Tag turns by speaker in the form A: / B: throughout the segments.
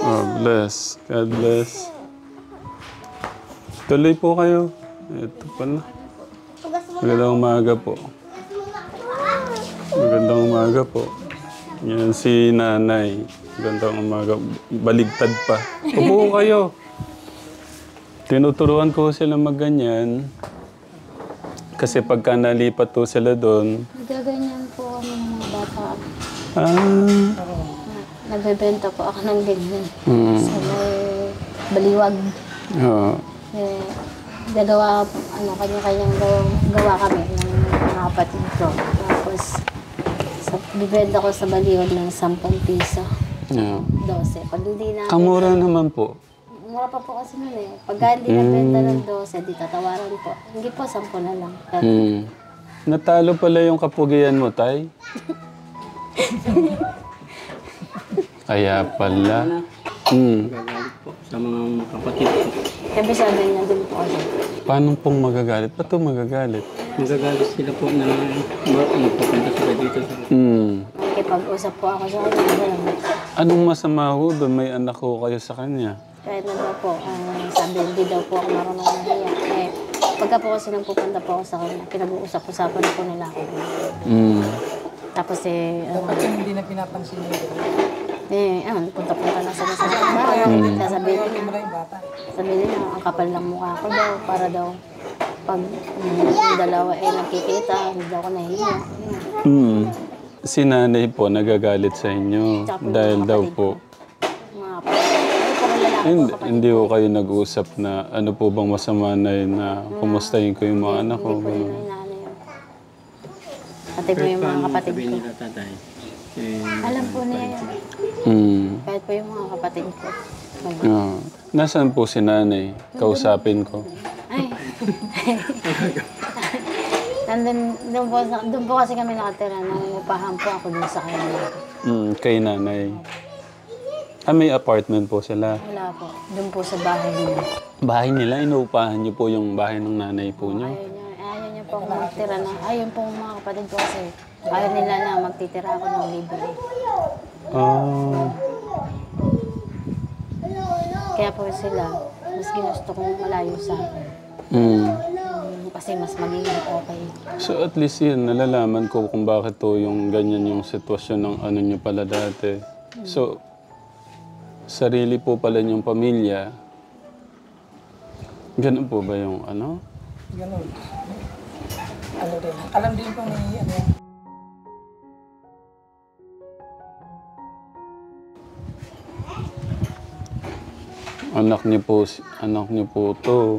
A: Oh, bless. God bless. Tuloy po kayo. Ito pala. Magandang umaga po. Magandang umaga po. Yan si nanay. Magandang umaga. Baligtad pa. Upo kayo. Tinuturuan ko sila magganyan. Kasi pagka nalipat po sila doon.
B: Nagaganyan po kami ng mga bata. Nagbebenta po ako ng ganyan. Sa may baliwag.
A: Oo.
B: Gagawa, kanya-kanyang gawa kami ng mga kapatid ko. Tapos, bibenta ko sa baliwag ng 10 piso. 12. Pag hindi na...
A: Kamura naman po.
B: Mura pa po kasi nun eh. Pagka hindi nabenta ng 12, di tatawaran po. Hindi po, 10 na lang.
A: Natalo pala yung kapugian mo, Tay? Kaya pala.
C: Magagalit po sa mga kapatid ko.
B: Kaya sabi niya din po kasi.
A: Paano pong magagalit? Ba't ito magagalit?
C: Magagalit sila po na magpapunta sila dito.
B: Nakikipag-usap po ako sa kanya.
A: Anong masama ho doon? May anak ko kayo sa kanya.
B: Kahit na daw po, sabi hindi daw po ako marunong mahiya. Eh, pagka po kasi nang pupunta po ako sa kanya, pinag-uusap-usapan po nila ako. Tapos
D: hindi na pinapansin nila.
B: punta-punta na sila sa bahay. Sasabihin nila, ang kapal ng mukha ko daw, para daw pag yung dalawa nagkikita, hindi daw ako nahiya.
A: Si nanay po nagagalit sa inyo dahil daw po. Hindi ko kayo nag-usap na ano po bang masama na kumustahin ko yung mga anak ko.
B: Hindi po yun ang inaano yun. Pati po yung mga kapatid ko.
C: Nila tatay.
B: Alam po niya yan. Kahit po yung mga kapatid ko.
A: Nasaan po si nanay? Kausapin ko.
B: Ay. Doon po kasi kami nakatira. Nangungupahan po ako doon sa kanila.
A: Kay nanay. May apartment po sila.
B: Wala po. Doon po sa bahay nila.
A: Bahay nila? Inuupahan niyo po yung bahay ng nanay po niyo?
B: Ayaw niya po magtira na. Ayaw po mga kapatid ko kasi ayaw nila na magtitira ako ng libre. Kaya po sila, mas ginusto kong malayo sa akin. Kasi mas magiging okay.
A: So at least yun, nalalaman ko kung bakit to yung ganyan yung sitwasyon ng ano nyo pala dati. So, sarili po pala niyong pamilya. Ganun po ba yung ano?
D: Ganun. Ano din. Alam din po may ano.
A: Anak niyo po to.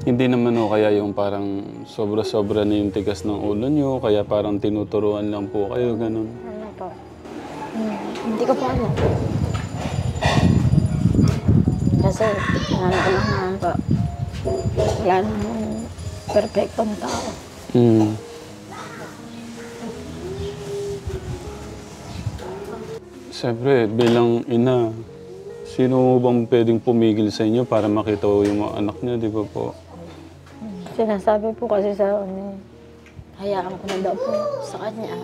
A: Hindi naman o kaya yung parang sobra-sobra na yung tigas ng ulo niyo, kaya parang tinuturuan lang po kayo, ganun.
B: Ano po? Hindi ko po alam. Kasi, ano ko lang naman po. Wala namang perfectong tao.
A: Siyempre, bilang ina, sino bang pwedeng pumigil sa inyo para makita ko yung mga anak niyo, di ba po?
B: Sinasabi po kasi sa akin, hayaan ko na daw po sa kanya.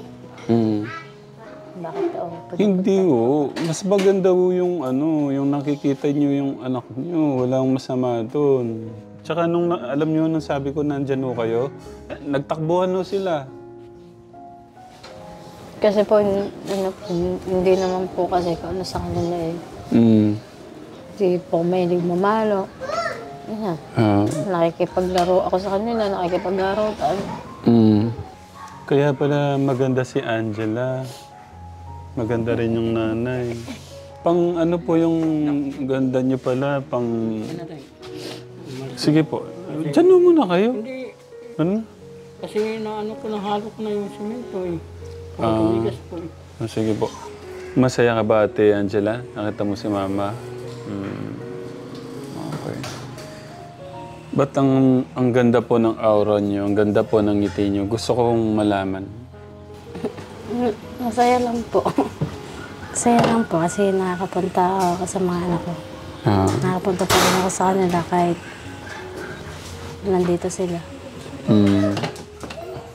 B: Bakit daw?
A: Hindi o. Mas maganda po yung ano, yung nakikita niyo yung anak niyo. Walang masama doon. Tsaka nung alam niyo nung sabi ko nandyan ho kayo, nagtakbuhan ho sila.
B: Kasi po, hindi naman po kasi kung ano sa kanila eh. Hindi po may nagmamalo. Yan. Nakikipaglaro ako sa kanila, nakikipaglaro tayo.
A: Kaya pala maganda si Angela. Maganda rin yung nanay. Pang ano po yung ganda niyo pala, pang... Sige po. Diyan mo muna kayo.
C: Hindi.
A: Ano?
C: Kasi naano ko na halo ko na yung semento eh. Tumigas po eh.
A: Sige po. Masaya ka ba, Ate Angela? Nakita mo si Mama? Okay. Ba't ang ganda po ng aura niyo, ang ganda po ng ngiti niyo? Gusto kong malaman.
B: Masaya lang po. Masaya lang po kasi nakakapunta ako sa mga anak ko. Nakapunta pa rin ako sa kanila kahit nandito sila.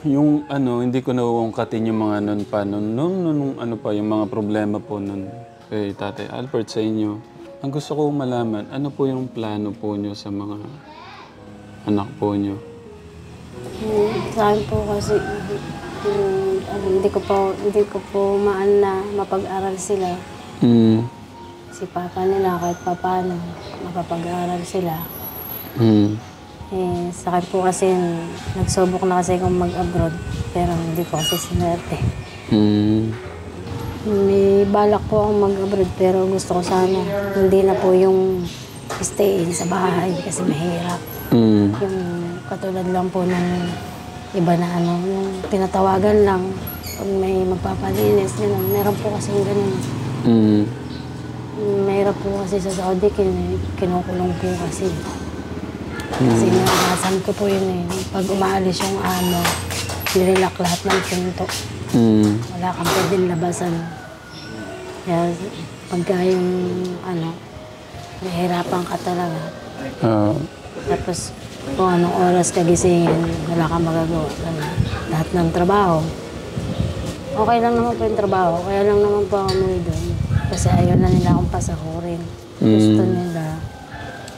A: yung ano, hindi ko nauungkatin yung mga nun pa, nung ano pa, yung mga problema po nun kay Tatay Albert sa inyo. Ang gusto ko malaman, ano po yung plano po nyo sa mga anak po nyo?
B: Sa akin po kasi, hindi ko po maan na mapag-aral sila.
A: Mm.
B: Si Papa nila kahit papaano, mapapag-aral sila.
A: Mm.
B: Sa akin po kasi, nagsubok na kasi akong mag-abroad, pero hindi po kasi sinwerte.
A: Mm.
B: May balak po akong mag-abroad, pero gusto ko sana, hindi na po yung stay sa bahay kasi mahirap.
A: Mm.
B: Yung katulad lang po ng iba na ano, yung tinatawagan lang, pag may magpapalinis, gano'n. Meron po kasi yung gano'n.
A: Mm.
B: Mahirap po kasi sa Saudi, kinukulong po kasi. Kasi naranasan ko po yun eh. Pag umaalis yung amo, nililak lahat ng pinto.
A: Mm.
B: Wala kang pwedeng labasan. Kaya pagka yung ano, nahihirapan ka talaga. Tapos kung anong oras kagisingin, wala kang magagawa. Lahat ng trabaho. Okay lang naman po yung trabaho. Kaya lang naman po ako umuwi doon. Kasi ayaw na nila akong pasahurin. Gusto nila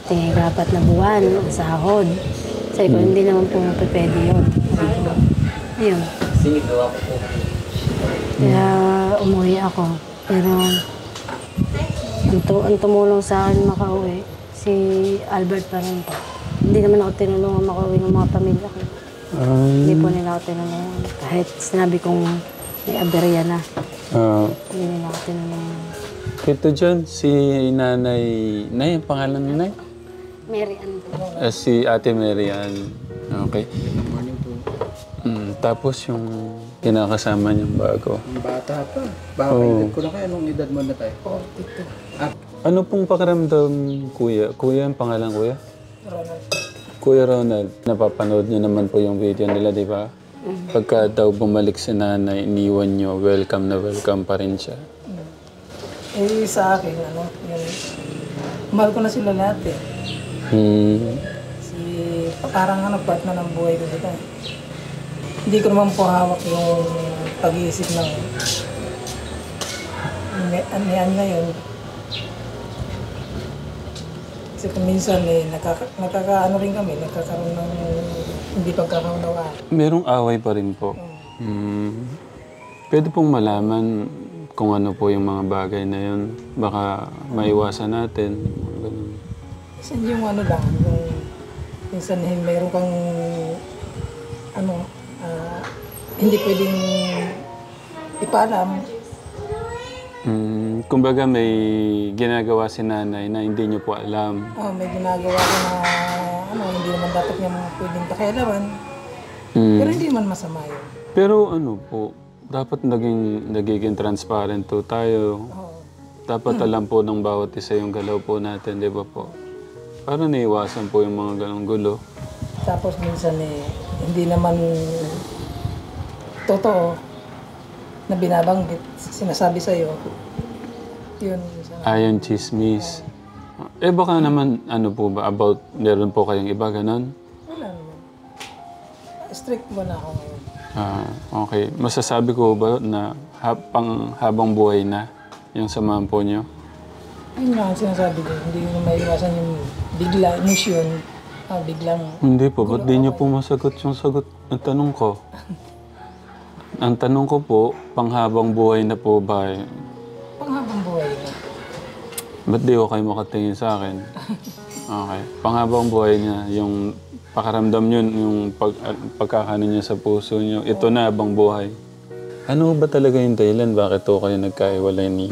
B: tingin dapat na buwan, sahod. Sabi ko, hindi naman po mapipwede yun. Ayun. Kaya umuwi ako. Pero ang tumulong sa akin makauwi, si Albert pa rin po. Hindi naman ako tinulungan makauwi ng mga pamilya ko. Hindi po nila ako tinulungan. Kahit sinabi kong may aberya na. Hindi nila ako tinulungan.
A: Ito dyan, si Nanay... Nay, ang pangalan ni Nay?
B: Mary Ann po.
A: Si Ate Mary Ann. Okay.
E: Good morning po.
A: Tapos yung kinakasama niyang bago.
E: Ang bata pa. Baka edad ko na kayo. Anong edad mo na tayo?
D: 42.
A: Ano pong pakiramdam, Kuya? Kuya, ang pangalan, Kuya?
D: Ronald.
A: Kuya Ronald, napapanood niyo naman po yung video nila, di ba? Pagka daw bumalik si Nanay, iniwan niyo, welcome na welcome pa rin siya.
D: Sa akin, ano, yung... Mahal ko na sila lahat eh. Parang ano, part na ng buhay ko dito. Hindi ko naman po hawak yung pag-iisip ng niyan ngayon. Kasi kung minsan nakakaano rin kami, nagkakaroon ng hindi pagkakaunawaan.
A: Merong away pa rin po. Pwede pong malaman kung ano po yung mga bagay na yun. Baka maiwasan natin. Ganun.
D: Kasi yung ano lang, yung minsan mayroon kang ano, hindi pwedeng ipaalam.
A: Kumbaga may ginagawa si Nanay na hindi niyo po alam.
D: May ginagawa ko na ano, hindi naman dapat niya pwedeng pakialaman. Pero hindi man masama yun.
A: Pero ano po, dapat nagiging transparent po tayo. Dapat alam po ng bawat isa yung galaw po natin, di ba po? Para naiwasan po yung mga ganong gulo.
D: Tapos minsan hindi naman totoo na binabanggit, sinasabi sa'yo. Yun.
A: Ayon chismis. Baka naman, ano po ba, about, meron po kayong iba, ganon?
D: Wala naman. Strict mo na ako ngayon.
A: Okay. Masasabi ko ba na habang buhay na yung samahan po nyo?
D: Ayun nga ang sinasabi ko, hindi mo maiwasan yung bigla, emotion, biglang...
A: Hindi po, ba't di nyo po masagot yung sagot ng tanong ko? Ang tanong ko po, panghabang buhay na po ba?
D: Panghabang buhay na.
A: Ba't di ko kayo makatingin sa akin? Okay. Panghabang buhay niya, yung pakaramdam nyo, yung pagkakanin niya sa puso nyo, ito na habang buhay. Ano ba talaga yung dahilan? Bakit to kayo nagkaiwalay ni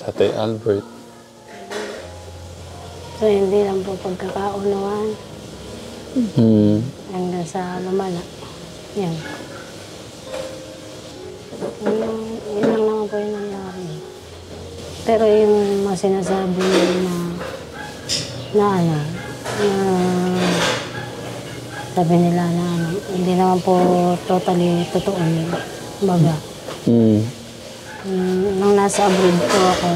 A: Tatay Albert?
B: So hindi lang po pagkakaunawaan. Hanggang sa lumala. Yan. Yun lang naman po yung nangyari. Pero yung mga sinasabi na ano, sabi nila na ano, hindi naman po totally totoo yun. Baga. Nung nasa abroad po ako,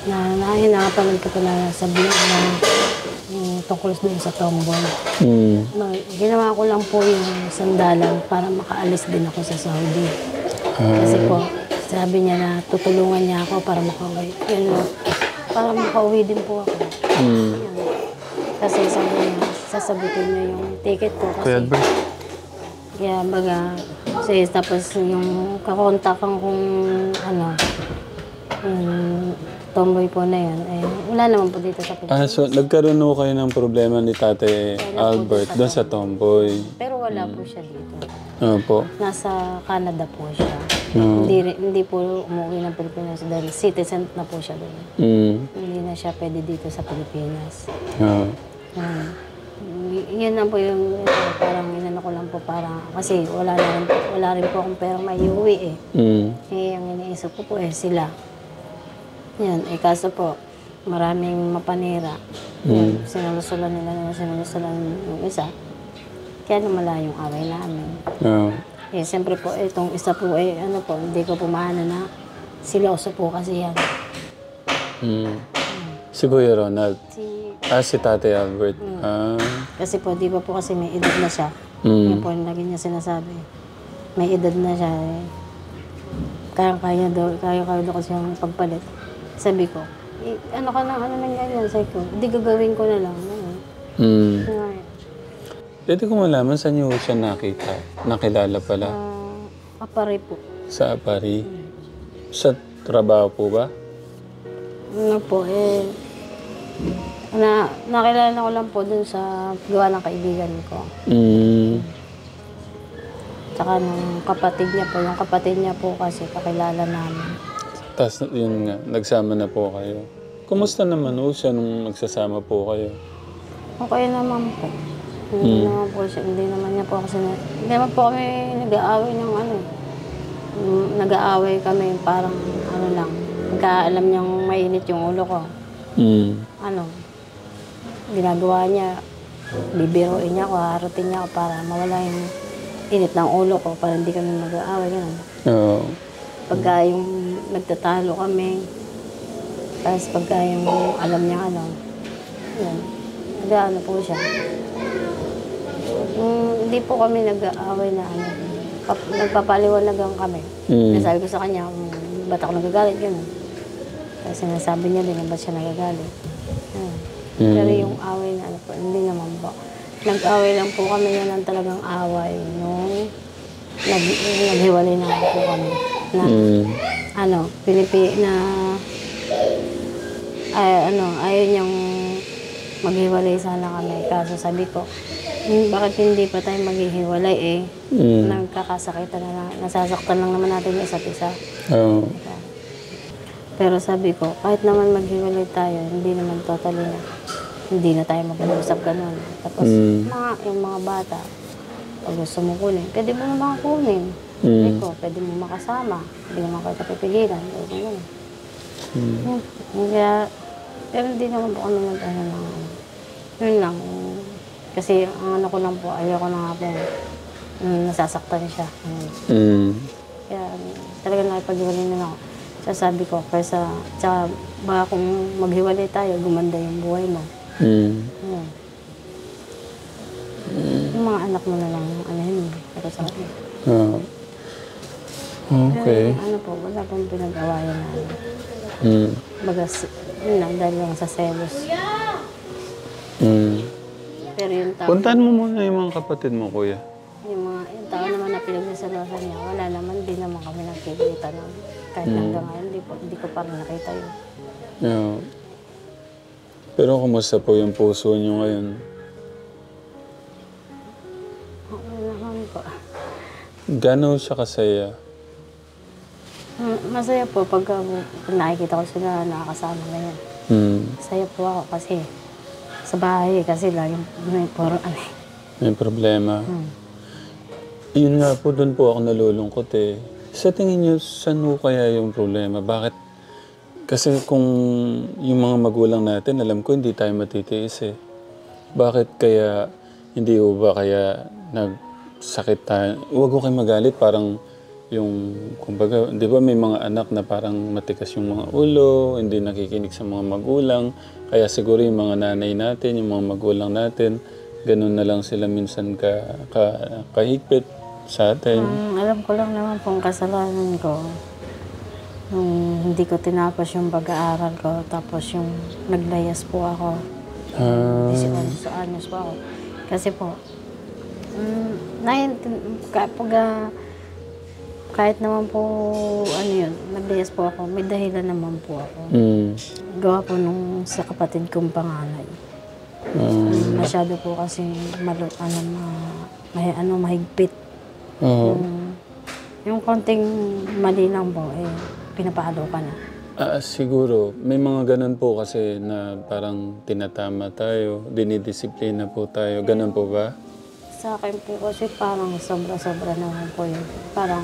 B: napanood ko po na sa vlog na yung tungkol doon sa tomboy.
A: Mm.
B: Ginawa ko lang po yung sandalan para makaalis din ako sa Saudi. Kasi po, sabi niya na tutulungan niya ako para makauwi. Yun lang. Para makauwi din po ako.
A: Mm.
B: Yan. Kasi sabi niya, sasagutin niya yung ticket ko.
A: Kuya
B: Kasi,
A: Albert.
B: kaya baga, kasi tapos yung kakontakan kong yung tomboy po na yun, eh, wala naman po dito sa Pilipinas.
A: So nagkaroon ho kayo ng problema ni Tate Albert doon sa tomboy.
B: Pero wala po siya dito.
A: Opo.
B: Nasa Canada po siya.
A: Oo.
B: Hindi po umuwi ng Pilipinas dahil citizen na po siya doon.
A: Mm.
B: Hindi na siya pwede dito sa Pilipinas.
A: Oo.
B: Yan lang po yung parang inano ko lang po para kasi wala rin po akong perang maiuwi eh.
A: Mm.
B: Eh, ang iniisip ko po eh sila. Yan, eh kaso po, maraming mapanira. Yan, sinulusulan nila yung isa. Kaya lumala yung away namin.
A: Oo.
B: Eh, siyempre po, itong isa po, hindi ko pumana na siloso po kasi yan.
A: Mm. Si Kuya Ronald. Si Tate Albert.
B: Kasi po, di ba po kasi may edad na siya.
A: Mm.
B: Yun po yung lagi niya sinasabi. May edad na siya. Eh. Kaya daw kasi yung pagpalit. Sabi ko, ano nang ganyan? Sabi ko, hindi gagawin ko na lang.
A: Mm. Pwede ko malaman saan niyo siya nakita? Nakilala pala?
B: Apare po.
A: Sa Apari? Sa trabaho po ba?
B: Ano po, nakilala ko lang po dun sa gawa ng kaibigan ko.
A: Mm.
B: Tsaka nung yung kapatid niya po kasi kakilala namin.
A: Tapos yun nga, nagsama na po kayo. Kumusta naman ho siya nung nagsasama po kayo?
B: Okay naman po. Hindi naman po siya, hindi naman kami nag-aaway ng nag-aaway kami parang lang. Pagka alam niyang mainit yung ulo ko.
A: Mm.
B: Ginagawa niya, bibiruin niya ako, harutin niya ako para mawala yung init ng ulo ko para hindi kami mag-aaway. Ganun.
A: Oo.
B: Pagka yung nagtatalo kami, tapos pagka yung alam niya yun, nag-ano po siya. Hindi po kami nag-aaway na nagpapaliwanagan kami. Nasabi ko sa kanya, ba't ako nagagalit, gano'n. Kasi sinasabi niya din, ba't siya nagagalit. Pero yung away na po, hindi naman po. Nag-away lang po kami, yan ang talagang away nung naghiwalay na po kami. Ayaw niyang maghiwalay sana kami. Kaso sabi ko, bakit hindi pa tayo maghihiwalay nagkakasakitan na lang, nasasaktan lang naman natin yung isa't isa.
A: Oo.
B: Pero sabi ko, kahit naman maghiwalay tayo, hindi naman totally na, hindi na tayo mag-usap ganun. Tapos yung mga bata, pag gusto mo kunin, pwede mo naman kunin. Sabi ko, pwede mo makasama, hindi naman kayo kapipigilan. Kaya, pero hindi naman po kami yun lang. Kasi ang ko lang po, ayaw ko na nga po, nasasaktan siya. Kaya talaga nakipag-hiwalay na ako. Sabi ko, tsaka baka kung maghiwalay tayo, gumanda yung buhay mo. Yung mga anak mo na lang, pero sa akin.
A: Okay.
B: Pero wala pong pinag-awayan na. Bagas, yun lang, dahil lang sa selos. Pero yung tao,
A: Puntahan mo muna yung mga kapatid mo, kuya.
B: yung tao naman na pinagsasalosan niya, wala naman, di naman kami nagkikita nun. Kahit hanggang ngayon, hindi ko pa rin nakita yun.
A: Yeah. Pero kumusta po yung puso niyo ngayon?
B: Okay naman po.
A: Gano'n siya kasaya?
B: Masaya po pag nakikita ko sila nakakasama ngayon. Masaya po ako kasi sa bahay kasi laging may
A: May problema. Yun nga po, doon po ako nalulungkot eh. Sa tingin niyo, saan ho kaya yung problema? Bakit? Kasi kung yung mga magulang natin, alam ko hindi tayo matitiis eh. Bakit kaya, hindi ho ba kaya nagsakit tayo? Huwag ko kayo magalit, parang yung, kumbaga, di ba may mga anak na parang matikas yung mga ulo, hindi nakikinig sa mga magulang. Kaya siguro yung mga nanay natin, yung mga magulang natin, ganun na lang sila minsan kahigpit sa atin.
B: Alam ko lang naman pong kasalanan ko. Nung hindi ko tinapos yung pag-aaral ko, tapos yung naglayas po ako. 18 anyos po ako. Kasi po, kahit naman po, naglayas po ako, may dahilan naman po ako. Gawa po nung sa kapatid kong panganay. Masyado po kasi mahigpit. Yung konting mali lang po, pinapahalo ka na.
A: Siguro, may mga ganun po kasi na parang tinatama tayo, dinidisiplina po tayo. Ganun po ba?
B: Sa akin po kasi parang sobra-sobra naman po yun. Parang,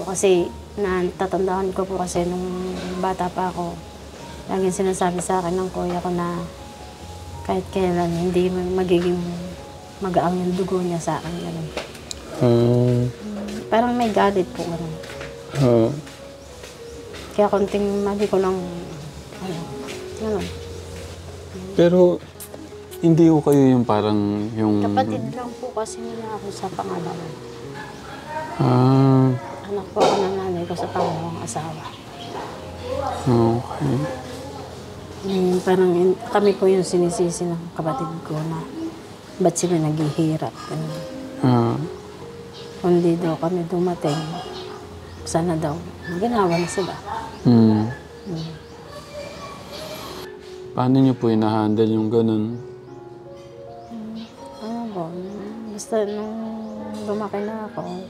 B: kasi natatandaan ko po kasi nung bata pa ako, laging sinasabi sa akin ng kuya ko na kahit kailan hindi magiging magaang yung dugo niya sa akin. Ganun. Parang may galit po. Kaya konting mali ko lang, gano'n.
A: Pero, hindi ko kayo yung parang yung...
B: Kapatid lang po kasi nila ako sa pangalawa. Anak po ako ng nanay ko sa pangalawang asawa.
A: Okay.
B: Parang kami po yung sinisisi ng kapatid ko na ba't sila naghihirap. Kundi daw kami dumating, sana daw, ginawa na sila.
A: Paano niyo po ina-handle yung ganun?
B: Basta nung lumaki na ako,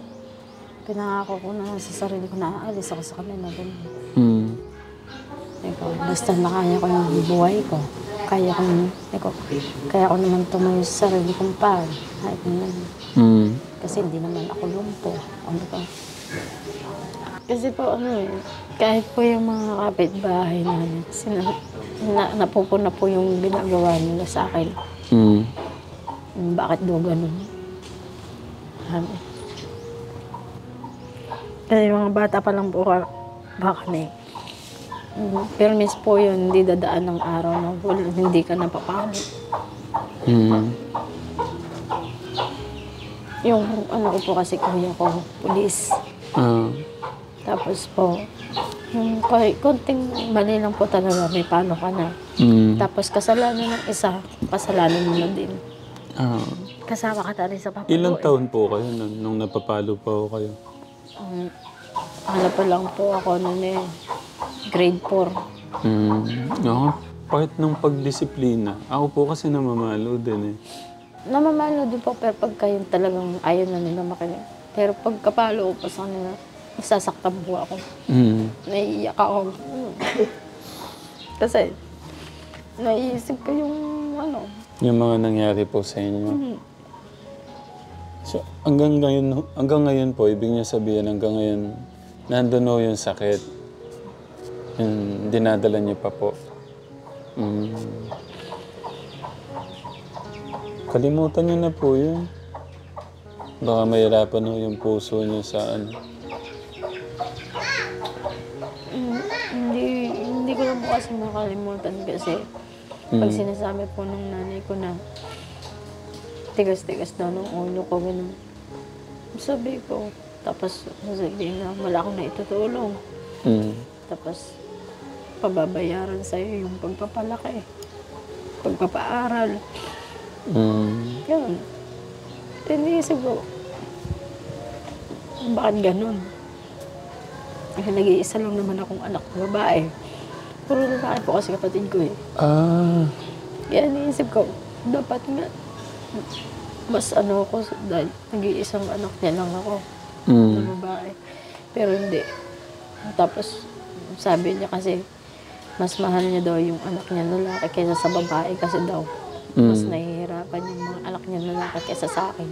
B: pinangako ko na sa sarili ko na aalis ako sa kanila. Basta nakaya ko yung buhay ko. Kaya ko naman tumayo sa sarili kong pag. Kasi hindi naman ako lumpo. Kasi po kahit po yung mga kapitbahay namin, napupuna po yung ginagawa nila sa akin. Bakit daw ganun? Kasi mga bata pa lang po baka na pero miss po yun, hindi dadaan ng araw na hindi ka napapalo. Yung ko po kasi kuya ko, pulis. Tapos po, yung konting mali lang po talaga, may palo ka na. Tapos kasalanan ng isa, kasalanan mo na din. Kasama ka tali sa papalo.
A: Ilang taon po kayo nung napapalo pa po kayo?
B: Pa lang po ako noon grade 4.
A: Part ng pagdisiplina. Ako po kasi namamalo din
B: Namamalo din po, pero pagka yung talagang ayaw na nila makinig. Pero pagkapalo ko pa sa kanila, nasasaktan po ako. Naiiyak ako. Kasi, naiisip ko yung
A: yung mga nangyari po sa inyo. So, hanggang ngayon po, ibig niya sabihin hanggang ngayon, nandun o yung sakit. Yung dinadala niyo pa po. Kalimutan niyo na po yun. Baka mahirapan ho yung puso niyo sa
B: Hindi ko lang po kasi makalimutan kasi pag sinasabi po ng nanay ko na tigas-tigas daw ng ulo ko, gano'n. Sabi ko, tapos sabihin na wala akong naitutulong. Tapos pababayaran sa'yo yung pagpapalaki, pagpapaaral. Yun. Iniisip ko, bakit ganun? Kasi nag-iisa lang naman akong anak na babae. Puro babae po kasi kapatid ko Kaya iniisip ko, dapat nga, mas ako, dahil nag-iisang anak niya lang ako na babae. Pero hindi. Tapos, sabi niya kasi, mas mahal niya daw yung anak niya lalaki kaysa sa babae kasi daw mas nahihirapan yung mga anak niya lalaki kaysa sa akin.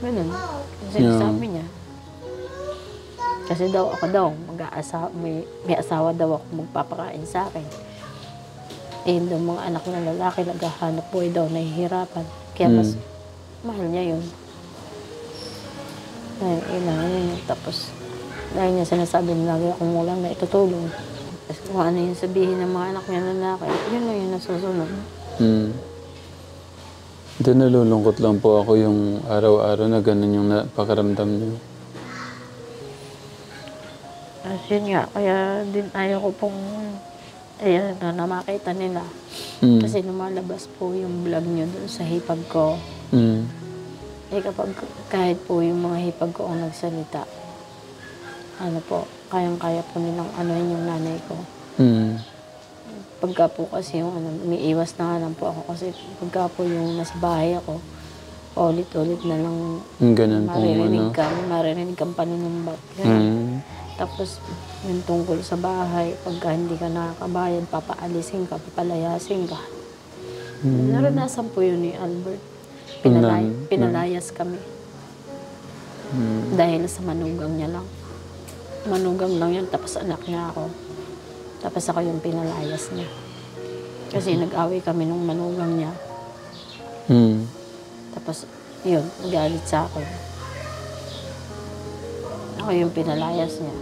B: Ganun. Kasi sabi niya. Kasi daw ako daw, may asawa daw ako magpapakain sa akin. Daw mga anak na lalaki naghahanap buhay daw, nahihirapan. Kaya mas mahal niya yun. Tapos, dahil niya sinasabi na lagi akong walang na itutulong. Tapos kung ano yung sabihin ng mga anak niya na lalaki, yun lang yung nasusunod.
A: Hindi, nalulungkot lang po ako yung araw-araw na ganun yung pakaramdam niyo.
B: Yun nga, kaya din ayaw ko pong na makita nila. Kasi lumalabas po yung vlog niyo doon sa hipag ko. Kahit po yung mga hipag ko ang nagsalita, kayang-kaya po nilang yung nanay ko. Pagka po kasi yung umiiwas na nga lang po ako kasi pagka po yung nasa bahay ako, ulit-ulit na lang maririnig kang paninumbat. Tapos yung tungkol sa bahay, pagka hindi ka nakakabayad, papaalisin ka, papalayasin ka. Naranasan po yun ni Albert. Pinalayas kami. Dahil sa manugang niya lang. Manugang lang yun, tapos anak niya ako. Tapos ako yung pinalayas niya. Kasi nag-away kami nung manugang niya. Tapos, yun, nagalit sa akin. Ako yung pinalayas niya.